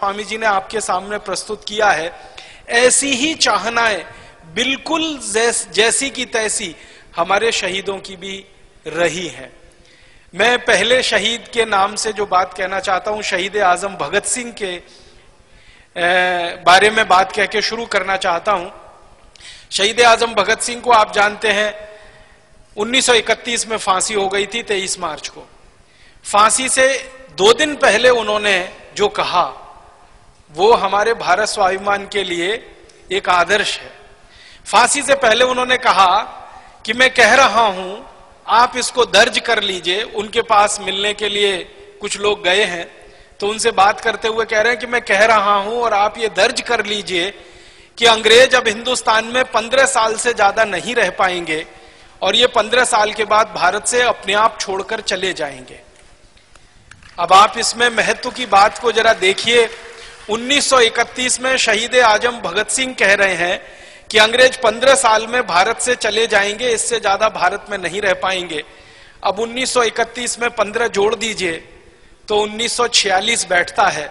स्वामी जी ने आपके सामने प्रस्तुत किया है, ऐसी ही चाहनाएं बिल्कुल जैसी की तैसी हमारे शहीदों की भी रही है। मैं पहले शहीद के नाम से जो बात कहना चाहता हूं, शहीद आजम भगत सिंह के बारे में बात कह के शुरू करना चाहता हूं। शहीद आजम भगत सिंह को आप जानते हैं 1931 में फांसी हो गई थी 23 मार्च को। फांसी से 2 दिन पहले उन्होंने जो कहा वो हमारे भारत स्वाभिमान के लिए एक आदर्श है। फांसी से पहले उन्होंने कहा कि मैं कह रहा हूं, आप इसको दर्ज कर लीजिए। उनके पास मिलने के लिए कुछ लोग गए हैं तो उनसे बात करते हुए कह रहे हैं कि मैं कह रहा हूं और आप ये दर्ज कर लीजिए कि अंग्रेज अब हिंदुस्तान में 15 साल से ज्यादा नहीं रह पाएंगे और ये 15 साल के बाद भारत से अपने आप छोड़कर चले जाएंगे। अब आप इसमें महत्व की बात को जरा देखिए। 1931 में शहीद आजम भगत सिंह कह रहे हैं कि अंग्रेज 15 साल में भारत से चले जाएंगे, इससे ज्यादा भारत में नहीं रह पाएंगे। अब 1931 में 15 जोड़ दीजिए तो 1946 बैठता है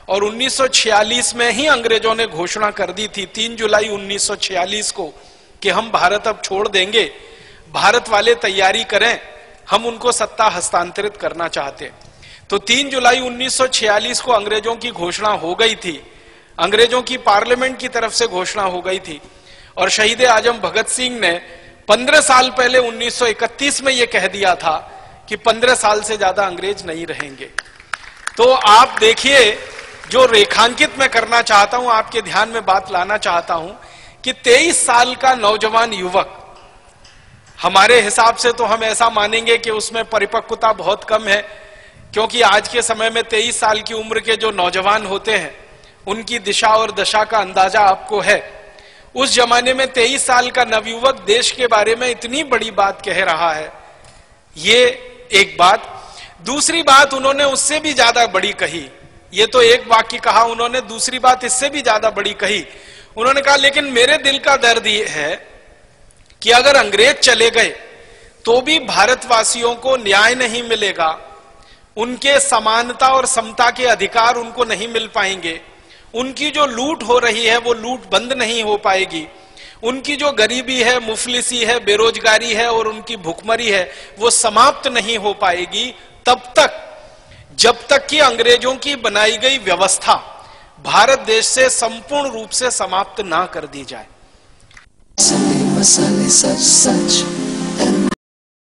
और 1946 में ही अंग्रेजों ने घोषणा कर दी थी 3 जुलाई 1946 को कि हम भारत अब छोड़ देंगे, भारत वाले तैयारी करें, हम उनको सत्ता हस्तांतरित करना चाहते। तो 3 जुलाई 1946 को अंग्रेजों की घोषणा हो गई थी, अंग्रेजों की पार्लियामेंट की तरफ से घोषणा हो गई थी और शहीद आजम भगत सिंह ने 15 साल पहले 1931 में यह कह दिया था कि 15 साल से ज्यादा अंग्रेज नहीं रहेंगे। तो आप देखिए, जो रेखांकित मैं करना चाहता हूं, आपके ध्यान में बात लाना चाहता हूं कि 23 साल का नौजवान युवक, हमारे हिसाब से तो हम ऐसा मानेंगे कि उसमें परिपक्वता बहुत कम है, क्योंकि आज के समय में 23 साल की उम्र के जो नौजवान होते हैं उनकी दिशा और दशा का अंदाजा आपको है। उस जमाने में 23 साल का नवयुवक देश के बारे में इतनी बड़ी बात कह रहा है, ये एक बात। दूसरी बात उन्होंने उससे भी ज्यादा बड़ी कही। ये तो एक वाक्य कहा उन्होंने, दूसरी बात इससे भी ज्यादा बड़ी कही। उन्होंने कहा लेकिन मेरे दिल का दर्द ये है कि अगर अंग्रेज चले गए तो भी भारतवासियों को न्याय नहीं मिलेगा, उनके समानता और समता के अधिकार उनको नहीं मिल पाएंगे, उनकी जो लूट हो रही है वो लूट बंद नहीं हो पाएगी, उनकी जो गरीबी है, मुफलिसी है, बेरोजगारी है और उनकी भुखमरी है वो समाप्त नहीं हो पाएगी तब तक, जब तक कि अंग्रेजों की बनाई गई व्यवस्था भारत देश से संपूर्ण रूप से समाप्त ना कर दी जाए। मसाले सच सच